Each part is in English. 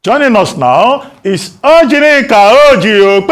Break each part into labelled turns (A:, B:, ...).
A: Joining us now is OjyOkpe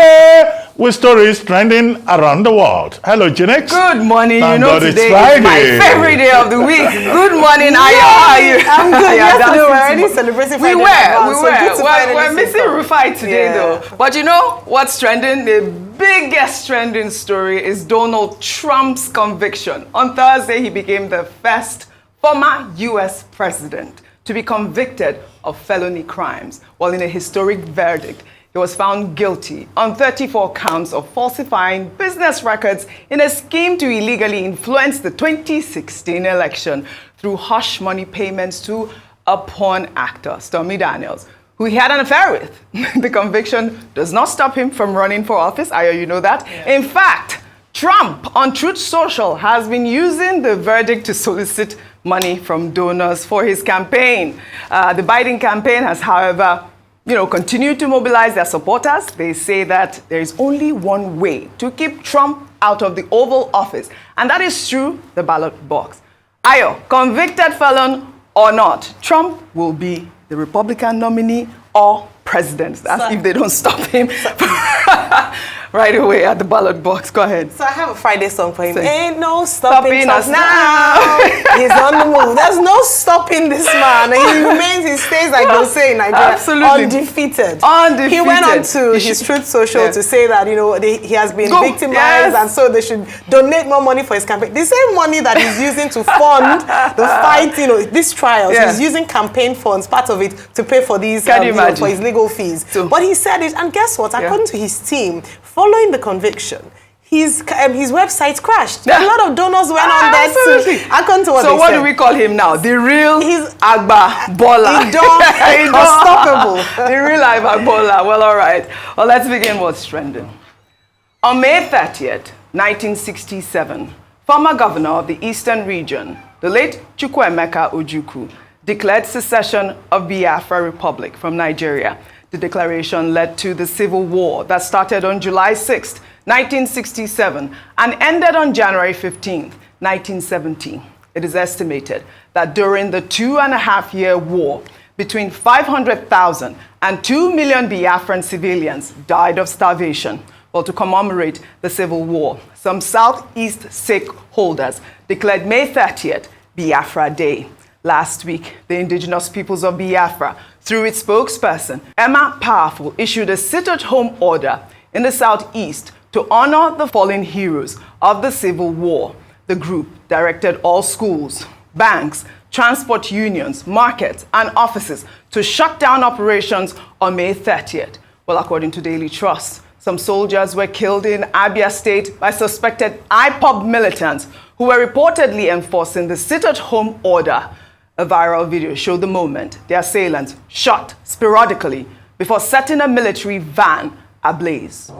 A: with stories trending around the world. Hello, Jinex.
B: Good morning.
A: Thank
B: you know
A: God
B: today
A: is
B: my favorite day of the week. Good morning, Ayo. How are you?
C: I'm good.
B: Yeah,
C: Yesterday we were already celebrating Friday.
B: We're missing Rufai today, though. But you know what's trending? The biggest trending story is Donald Trump's conviction. On Thursday, he became the first former U.S. president to be convicted of felony crimes. While in a historic verdict, he was found guilty on 34 counts of falsifying business records in a scheme to illegally influence the 2016 election through hush money payments to a porn actor, Stormy Daniels, who he had an affair with. The conviction does not stop him from running for office. Ayo, you know that? Yeah. In fact, Trump on Truth Social has been using the verdict to solicit money from donors for his campaign. The Biden campaign has, however, continued to mobilize their supporters. They say that there is only one way to keep Trump out of the Oval Office, and that is through the ballot box. Ayo, convicted felon or not, Trump will be the Republican nominee or president. That's if they don't stop him right away at the ballot box. Go ahead.
C: So I have a Friday song for him. Ain't no
B: stopping us now.
C: He's on the move. There's no stopping this man. He stays, like they'll say in Nigeria,
B: absolutely
C: undefeated.
B: Undefeated.
C: He went on to his Truth Social to say that, he has been victimized, and so they should donate more money for his campaign. The same money that he's using to fund the fight, these trials, he's using campaign funds, part of it, to pay for these, for his legal fees. But he said it, and guess what? According to his team, following the conviction, his website crashed. A lot of donors went on there too. According to what
B: so what do we call him now? The real Agba Bola.
C: Unstoppable.
B: The real Agba Bola. Well, all right. Well, let's begin what's trending. On May 30th, 1967, former governor of the Eastern Region, the late Chukwuemeka Ojukwu, declared secession of Biafra Republic from Nigeria. The declaration led to the civil war that started on July 6, 1967, and ended on January 15, 1970. It is estimated that during the 2.5-year war, between 500,000 and 2 million Biafran civilians died of starvation. Well, to commemorate the civil war, some Southeast stakeholders declared May 30th Biafra Day. Last week, the indigenous peoples of Biafra, through its spokesperson, Emma Powerful, issued a sit-at-home order in the Southeast to honor the fallen heroes of the Civil War. The group directed all schools, banks, transport unions, markets, and offices to shut down operations on May 30th. Well, according to Daily Trust, some soldiers were killed in Abia State by suspected IPOB militants who were reportedly enforcing the sit-at-home order. A viral video showed the moment the assailants shot sporadically before setting a military van ablaze.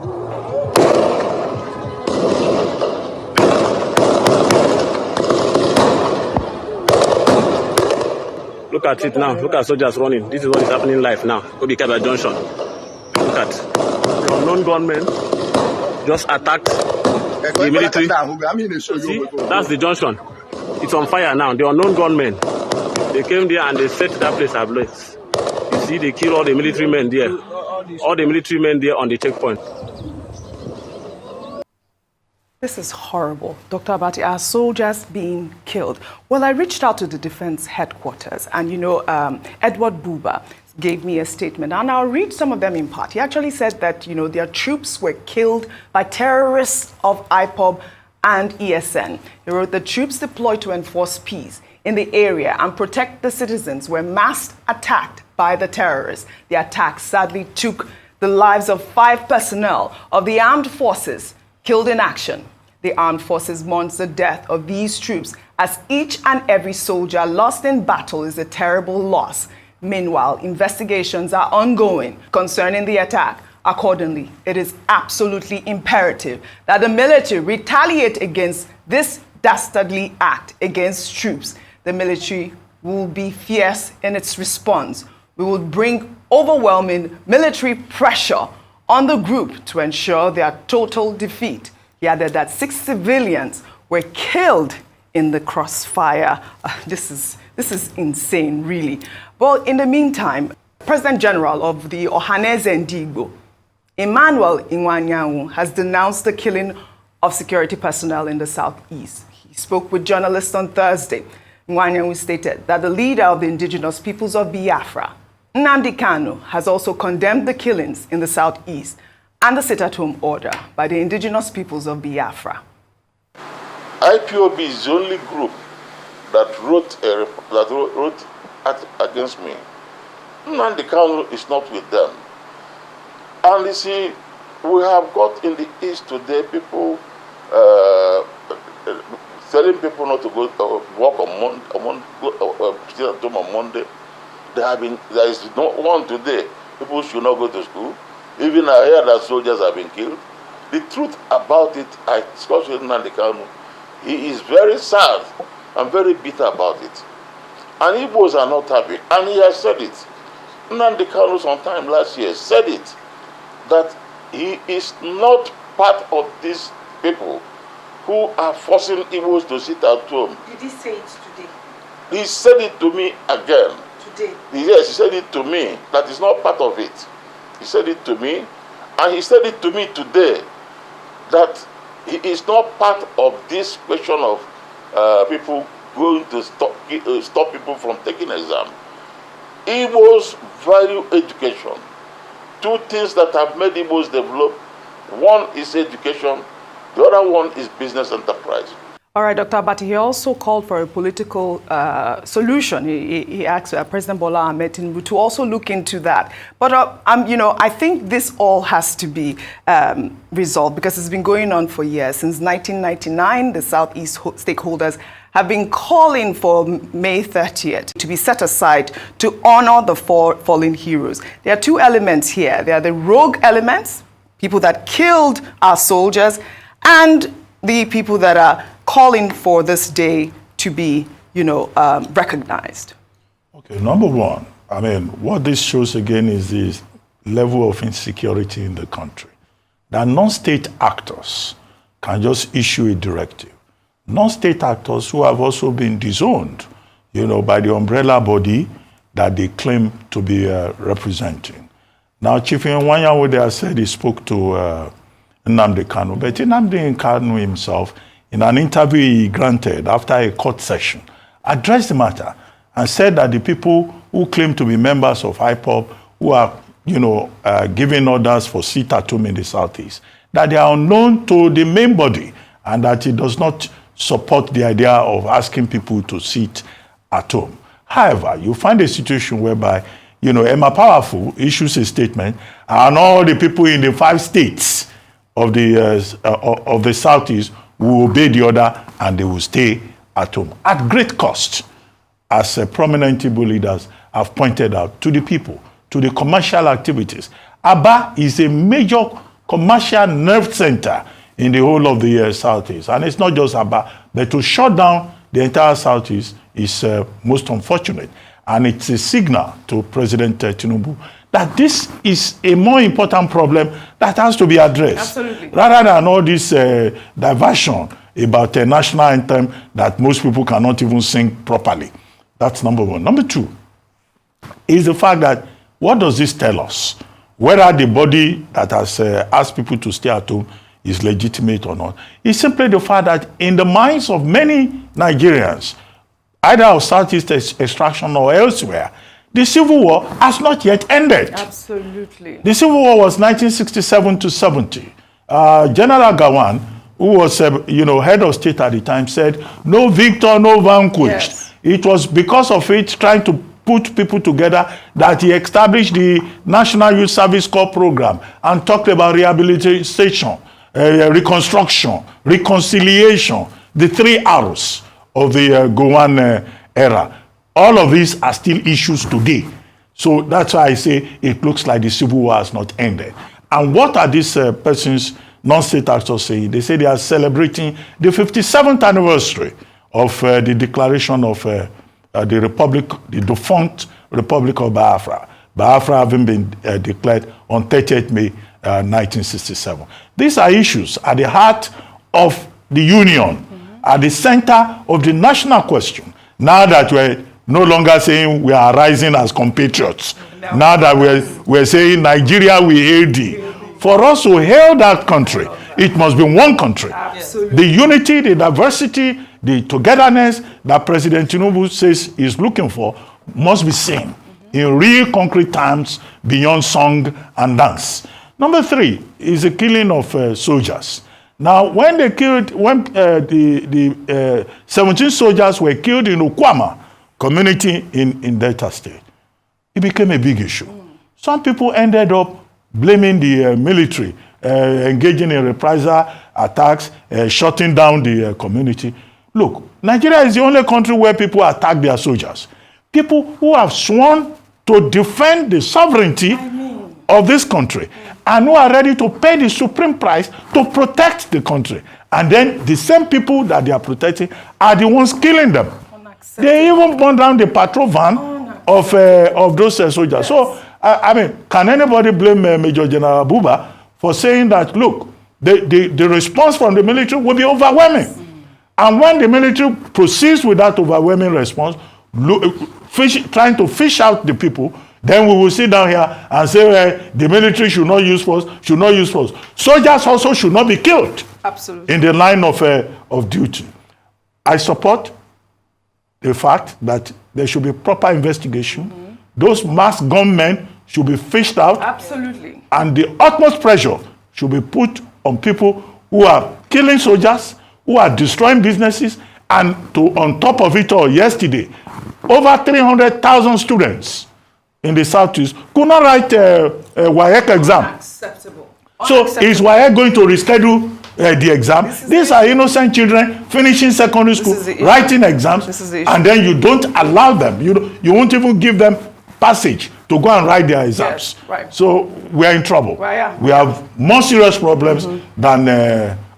D: Look at it now. Look at soldiers running. This is what is happening live now. Obikaba Junction. Look at the unknown gunmen just attacked the military. See, that's the junction. It's on fire now. The unknown gunmen. They came there and they set that place ablaze. You see, they killed all the military men there. All the military men there on the checkpoint.
B: This is horrible, Dr. Abati. Our soldiers being killed. Well, I reached out to the defense headquarters, and Edward Buba gave me a statement, and I'll read some of them in part. He actually said that their troops were killed by terrorists of IPOB and ESN. He wrote, the troops deployed to enforce peace in the area and protect the citizens were mass attacked by the terrorists. The attack sadly took the lives of 5 personnel of the armed forces killed in action. The armed forces mourns the death of these troops, as each and every soldier lost in battle is a terrible loss. Meanwhile, investigations are ongoing concerning the attack. Accordingly, it is absolutely imperative that the military retaliate against this dastardly act against troops. The military will be fierce in its response. We will bring overwhelming military pressure on the group to ensure their total defeat. He added that 6 civilians were killed in the crossfire. This is insane, really. But in the meantime, President General of the Ohanaeze Ndigbo, Emmanuel Iwanyanwu, has denounced the killing of security personnel in the southeast. He spoke with journalists on Thursday. Nwanyanwu stated that the leader of the indigenous peoples of Biafra, Nnamdi Kanu, has also condemned the killings in the southeast and the sit-at-home order by the indigenous peoples of Biafra.
E: IPOB is the only group that wrote against me. Nnamdi Kanu is not with them. And you see, we have got in the east today people telling people not to go work on still at home on Monday. There is no one today. People should not go to school. Even I hear that soldiers have been killed. The truth about it, I discussed with Nnamdi Kanu. He is very sad and very bitter about it. And Igbos are not happy. And he has said it. Nnamdi Kanu sometime last year said it, that he is not part of these people who are forcing Igbos to sit at home.
C: Did he say it today?
E: He said it to me again.
C: Today?
E: Yes, he said it to me. That is not part of it. He said it to me, and he said it to me today, that he is not part of this question of people going to stop people from taking exam. Igbos value education. Two things that have made Igbos develop. One is education, the other one is business enterprise.
B: All right, Dr. Abati, he also called for a political solution. He asked President Bola Ahmed Tinubu to also look into that. But, I think this all has to be resolved because it's been going on for years. Since 1999, the Southeast stakeholders have been calling for May 30th to be set aside to honor the four fallen heroes. There are two elements here. There are the rogue elements, people that killed our soldiers, and the people that are calling for this day to be, recognized.
A: Okay, number one, what this shows again is this level of insecurity in the country. That non-state actors can just issue a directive. Non-state actors who have also been disowned, by the umbrella body that they claim to be representing. Now, Chief Nwanyanwu there said he spoke to Nnamdi Kanu, but Nnamdi Kanu himself, in an interview he granted after a court session, addressed the matter and said that the people who claim to be members of IPOB, who are, giving orders for sit-at-home in the southeast, that they are unknown to the main body and that it does not support the idea of asking people to sit at home. However, you find a situation whereby, Emma Powerful issues a statement and all the people in the 5 states of the southeast will obey the order and they will stay at home at great cost, as prominent Igbo leaders have pointed out, to the people, to the commercial activities. Aba is a major commercial nerve center in the whole of the southeast. And it's not just Aba, but to shut down the entire southeast is most unfortunate. And it's a signal to President Tinubu that this is a more important problem that has to be addressed.
B: Absolutely.
A: Rather than all this diversion about a national anthem that most people cannot even sing properly. That's number one. Number two is the fact that what does this tell us? Whether the body that has asked people to stay at home is legitimate or not. It's simply the fact that in the minds of many Nigerians, either of Southeast extraction or elsewhere, the Civil War has not yet ended.
B: Absolutely. The
A: Civil War was 1967 to 70. General Gawan, who was head of state at the time, said, "No victor, no vanquished."
B: Yes.
A: It was because of it, trying to put people together, that he established the National Youth Service Corps program and talked about rehabilitation, reconstruction, reconciliation, the 3 R's of the Gowon era. All of these are still issues today. So that's why I say it looks like the Civil War has not ended. And what are these persons, non-state actors, saying? They say they are celebrating the 57th anniversary of the declaration of the Republic, the defunct Republic of Biafra. Biafra having been declared on 30th May 1967. These are issues at the heart of the Union, at the center of the national question. Now that we're no longer saying we are rising as compatriots, Now that we're saying Nigeria we hail thee. For us to hail that country, it must be one country.
B: Absolutely.
A: The unity, the diversity, the togetherness that President Tinubu says he's looking for must be seen in real concrete terms beyond song and dance. Number 3 is the killing of soldiers. Now, when they killed, when the 17 soldiers were killed in Okwama community in Delta State, it became a big issue. Some people ended up blaming the military, engaging in reprisal attacks, shutting down the community. Look, Nigeria is the only country where people attack their soldiers. People who have sworn to defend the sovereignty of this country and who are ready to pay the supreme price to protect the country. And then the same people that they are protecting are the ones killing them. They even burned down the patrol van of those soldiers. Yes. So, I mean, can anybody blame Major General Buba for saying that, look, the response from the military will be overwhelming. And when the military proceeds with that overwhelming response, trying to fish out the people, then we will sit down here and say the military should not use force, should not use force. Soldiers also should not be killed.
B: Absolutely.
A: In the line of duty. I support the fact that there should be proper investigation. Those masked gunmen should be fished out.
B: Absolutely.
A: And the utmost pressure should be put on people who are killing soldiers, who are destroying businesses, and on top of it all, yesterday, over 300,000 students in the Southeast could not write WAEC exam.
B: Unacceptable.
A: So is WAEC going to reschedule the exam? These are innocent children finishing secondary school, writing exams, and then you don't allow them. You won't even give them passage to go and write their exams.
B: Yes, right.
A: So we are in trouble.
B: Well, yeah.
A: We have more serious problems than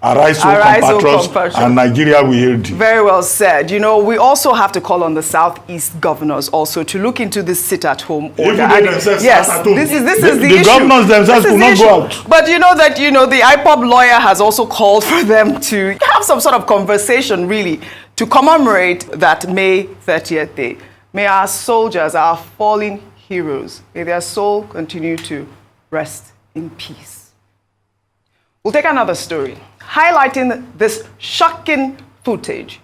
A: Arise, compatriots, and Nigeria we hail thee.
B: Very well said. You know, we also have to call on the Southeast governors also to look into this sit-at-home order.
A: Even they themselves
B: yes,
A: at home.
B: this is the
A: the
B: issue.
A: governors themselves could not go out.
B: But you know that, the IPOB lawyer has also called for them to have some sort of conversation, really, to commemorate that May 30th day. May our soldiers, our fallen heroes, may their soul continue to rest in peace. We'll take another story, highlighting this shocking footage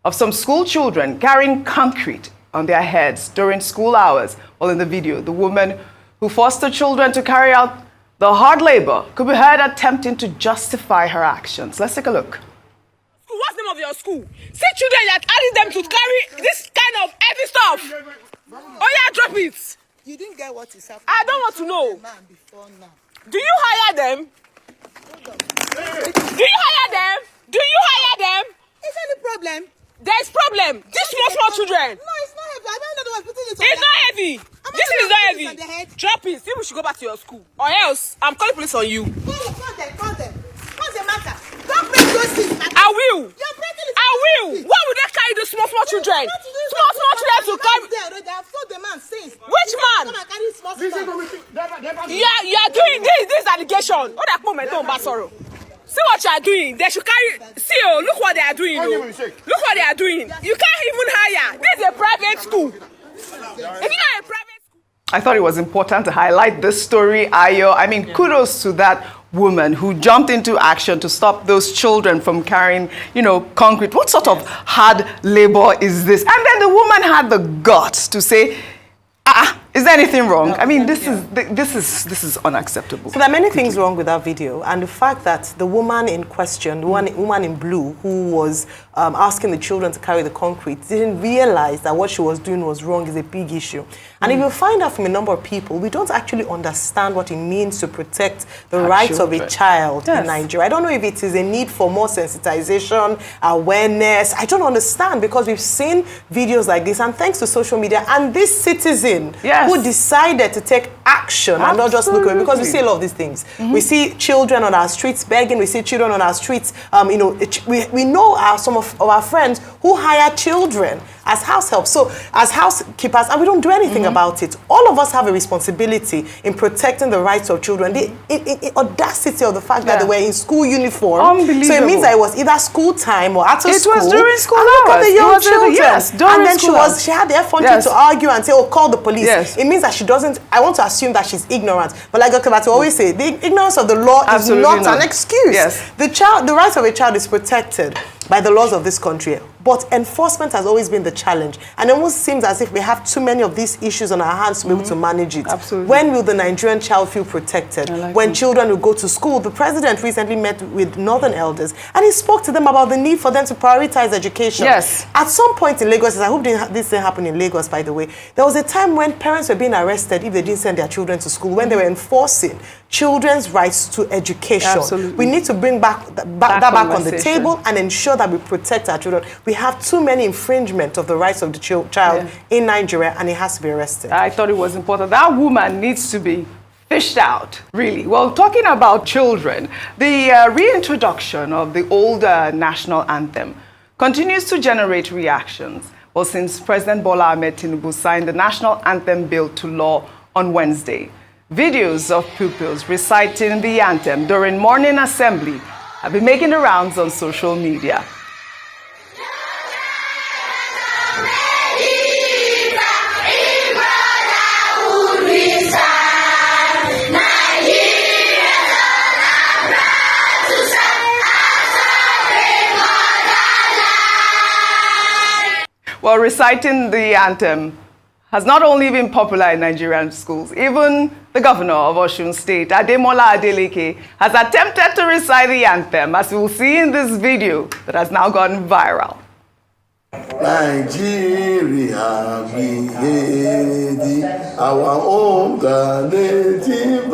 B: of some school children carrying concrete on their heads during school hours. Well, in the video, the woman who forced the children to carry out the hard labor could be heard attempting to justify her actions. Let's take a look.
F: What's the name of your school? See children that asking them to carry this kind of heavy stuff. Oh yeah, drop it.
G: You didn't get what is happening.
F: I don't want to know. Do you hire them? Do you hire them? Do you hire them?
G: Is there any problem?
F: There's problem. These small children.
G: No, it's not heavy. I don't know the one putting it on.
F: It's not heavy. This is not heavy. Drop it. See, we should go back to your school. Or else, I'm calling police on you.
G: Call them. What's the matter? Don't break those things.
F: I will.
G: You're breaking it.
F: I will. Why would they carry those small children? Small children to carry.
G: They have told the man since.
F: Which man?
G: Come and carry small stuff.
F: You are doing this allegation. What that moment on Basoro? See what you are doing. They should carry. See, look what they are doing. Look what they are doing. You can't even hire. This is a private school. If you are a private school.
B: I thought it was important to highlight this story, Ayo. I mean, kudos to that woman who jumped into action to stop those children from carrying, concrete. What sort of hard labor is this? And then the woman had the guts to say, is there anything wrong? I mean, this is unacceptable.
C: So there are many things wrong with that video, and the fact that the woman in question, the woman in blue who was asking the children to carry the concrete, didn't realize that what she was doing was wrong is a big issue. And if you find out from a number of people, we don't actually understand what it means to protect the rights of a child in Nigeria. I don't know if it is a need for more sensitization, awareness. I don't understand, because we've seen videos like this, and thanks to social media, and this citizen who decided to take action and not just look away, because we see a lot of these things. We see children on our streets begging, we see children on our streets, we know some of of our friends who hire children as house help, so as housekeepers, and we don't do anything about it. All of us have a responsibility in protecting the rights of children. The audacity of the fact that they were in school uniform.
B: Unbelievable.
C: So it means that it was either school time or after school.
B: It was during school
C: and look
B: hours.
C: at the young children.
B: Yes,
C: and then she had the effrontery to argue and say, oh, call the police.
B: Yes.
C: It means that she doesn't, I want to assume that she's ignorant. But like Dr. Batu always say, the ignorance of the law is not an excuse.
B: Yes.
C: The rights of a child is protected by the laws of this country. But enforcement has always been the challenge. And it almost seems as if we have too many of these issues on our hands to be able to manage it.
B: Absolutely.
C: When will the Nigerian child feel protected? When children will go to school? The president recently met with northern elders and he spoke to them about the need for them to prioritize education.
B: Yes.
C: At some point in Lagos, I hope this didn't happen in Lagos, by the way, there was a time when parents were being arrested if they didn't send their children to school, when they were enforcing children's rights to education.
B: Absolutely.
C: We need to bring that back on the table and ensure that we protect our children. We have too many infringement of the rights of the child in Nigeria, and it has to be arrested.
B: I thought it was important. That woman needs to be fished out, really. Well, talking about children, the reintroduction of the older national anthem continues to generate reactions. Well, since President Bola Ahmed Tinubu signed the national anthem bill to law on Wednesday, videos of pupils reciting the anthem during morning assembly have been making the rounds on social media. Well, reciting the anthem has not only been popular in Nigerian schools, even the governor of Osun State, Ademola Adeleke, has attempted to recite the anthem, as we'll see in this video that has now gone viral.
H: Nigeria, we hate our own native.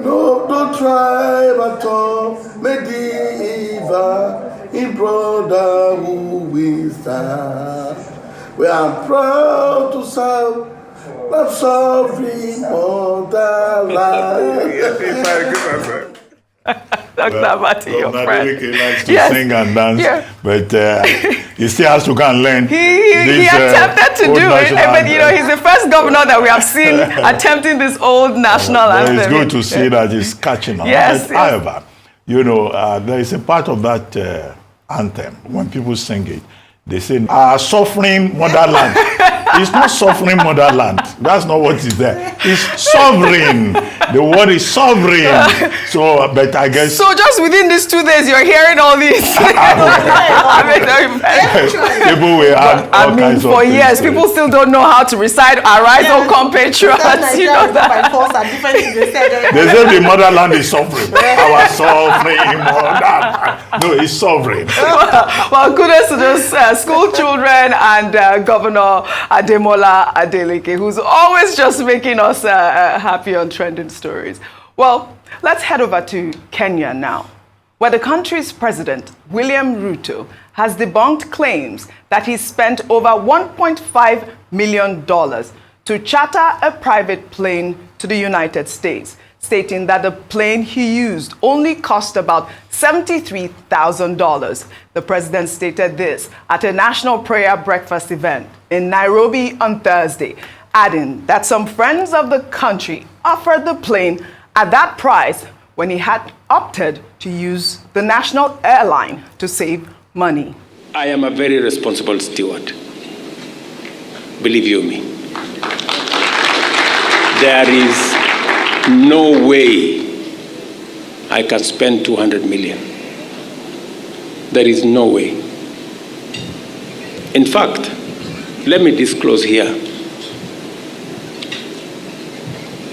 H: No tribe at all, medieval. In brotherhood we stand. We are proud to serve the sovereign motherland.
B: Dr. Abati, your friend.
A: He likes to sing and dance, but he still has to go and learn.
B: He attempted to do it, but he's the first governor that we have seen attempting this old national anthem.
A: It's good to see that he's catching on. However, there is a part of that anthem, when people sing it, they say, our suffering motherland. It's not suffering motherland. That's not what is there. It's sovereign. The word is sovereign. So, but I guess...
B: So just within these 2 days, you're hearing all these.
A: People will have all kinds of
B: for years, people still don't know how to recite Arise, O Compatriots.
C: You know that.
A: They say the motherland is sovereign. Our sovereign motherland. No, it's sovereign.
B: Well, kudos to those school children and Governor Ademola Adeleke, who's always just making us happy on trending stories. Well, let's head over to Kenya now, where the country's president, William Ruto, has debunked claims that he spent over $1.5 million to charter a private plane to the United States, stating that the plane he used only cost about $73,000. The president stated this at a national prayer breakfast event in Nairobi on Thursday, adding that some friends of the country offered the plane at that price when he had opted to use the national airline to save money.
I: I am a very responsible steward. Believe you me. There is no way I can spend 200 million. There is no way. In fact, let me disclose here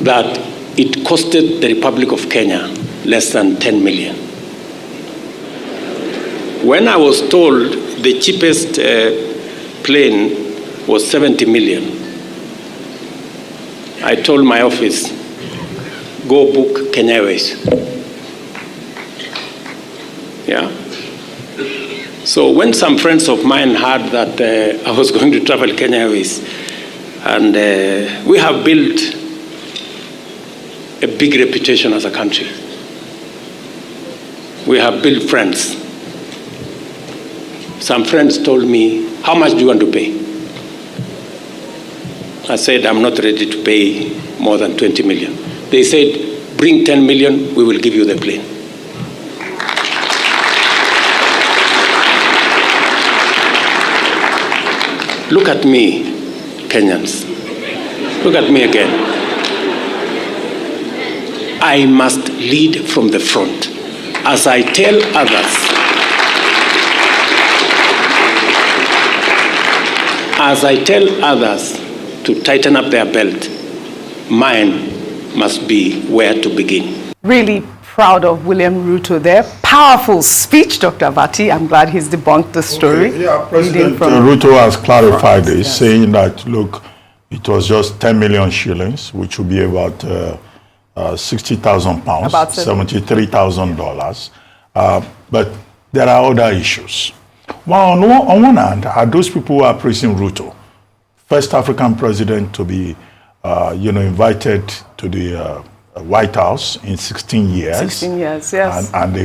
I: that it costed the Republic of Kenya less than 10 million. When I was told the cheapest plane was 70 million, I told my office, go book Kenya Airways. Yeah. So when some friends of mine heard that I was going to travel Kenya Airways, and we have built a big reputation as a country. We have built friends. some friends told me, how much do you want to pay? I said, I'm not ready to pay more than 20 million. They said, bring 10 million, we will give you the plane. Look at me, Kenyans. Look at me again. I must lead from the front. As I tell others to tighten up their belt, mine must be where to begin.
B: Really proud of William Ruto there. Powerful speech, Dr. Abati. I'm glad he's debunked the story.
A: Okay. Yeah, President Ruto has clarified this, saying that, look, it was just 10 million shillings, which would be about 60,000 pounds, about $73,000. But there are other issues. Well, on one hand, are those people who are praising Ruto, first African president to be, invited to the White House in 16 years.
B: 16 years, yes.
A: And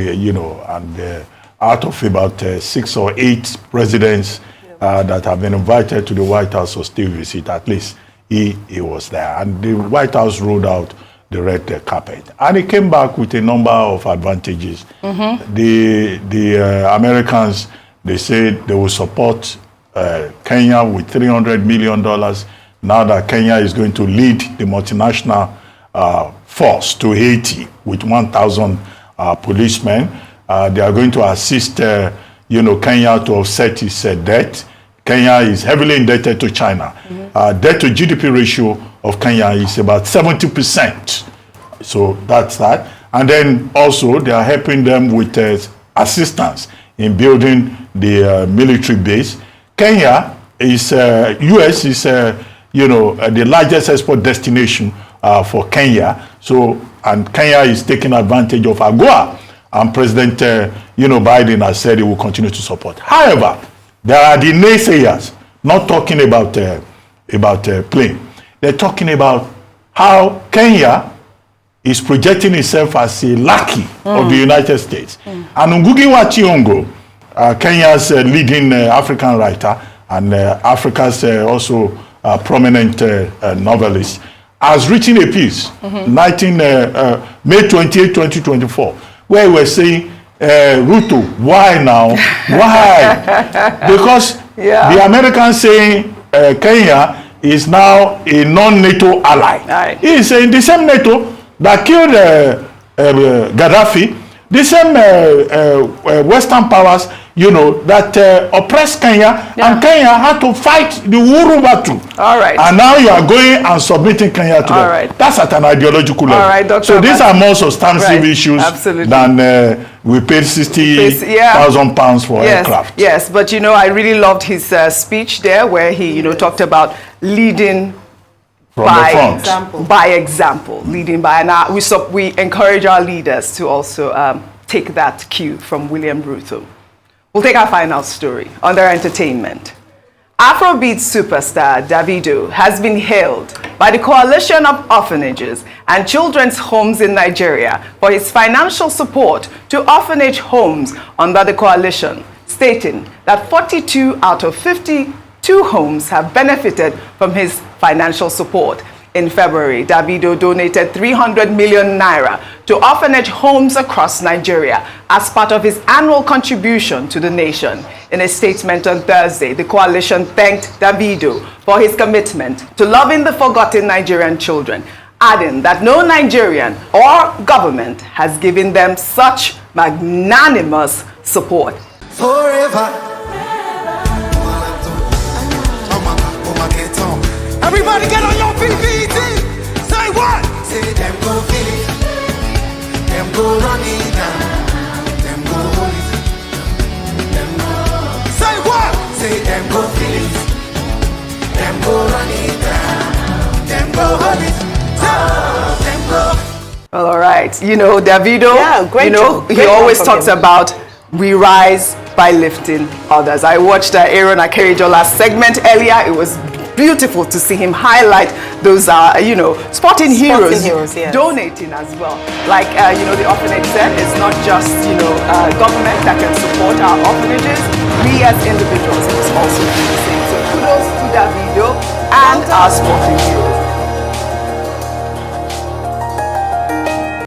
A: out of about 6 or 8 presidents that have been invited to the White House or still visit, at least he was there. And the White House rolled out the red carpet. And he came back with a number of advantages. Mm-hmm. The Americans, they said they will support Kenya with $300 million now that Kenya is going to lead the multinational force to Haiti with 1,000 policemen. They are going to assist, Kenya to offset its debt. Kenya is heavily indebted to China. Mm-hmm. Debt to GDP ratio of Kenya is about 70%. So that's that. And then also they are helping them with assistance in building the military base. Kenya is, US is, the largest export destination for Kenya. So, and Kenya is taking advantage of AGOA. And President, Biden has said he will continue to support. However, there are the naysayers not talking about plane. They're talking about how Kenya is projecting itself as a lackey of the United States. And Ngugi wa Thiong'o, Kenya's leading African writer and Africa's also prominent novelist, has written a piece, May 28, 2024, where he was saying, Ruto, why now? Why? Because the Americans saying Kenya is now a non-NATO ally. Right. He is saying the same NATO that killed Gaddafi, the same Western powers, that oppressed Kenya, and Kenya had to fight the Uhuru battle. All right. And now you are going and submitting Kenya to them. Right. That's at an ideological level. All right, Dr. So these are more substantive issues than we paid 60,000 pounds for aircraft.
B: Yes, but I really loved his speech there where he, talked about leading by example, leading by, and we encourage our leaders to also take that cue from William Ruto. We'll take our final story under entertainment. Afrobeat superstar Davido has been hailed by the Coalition of Orphanages and Children's Homes in Nigeria for his financial support to orphanage homes under the coalition, stating that 42 out of 52 homes have benefited from his financial support. In February, Davido donated 300 million naira to orphanage homes across Nigeria as part of his annual contribution to the nation. In a statement on Thursday, the coalition thanked Davido for his commitment to loving the forgotten Nigerian children, adding that no Nigerian or government has given them such magnanimous support.
J: Forever. Everybody get on your feet, say what? Say them go feel it, them go run it down, them go hold it, them go. Say what? Say them go feel it, them go run it down, them go hold it, them go.
B: Well, all right, Davido, he always talks about we rise by lifting others. I watched Aaron Akerejola's segment earlier. It was beautiful to see him highlight those, you know, sporting heroes
C: yes.
B: donating as well. Like, you know, the orphanage said, it's not just, you know, government that can support our orphanages. We as individuals must also do the same. So kudos to Davido and our sporting heroes.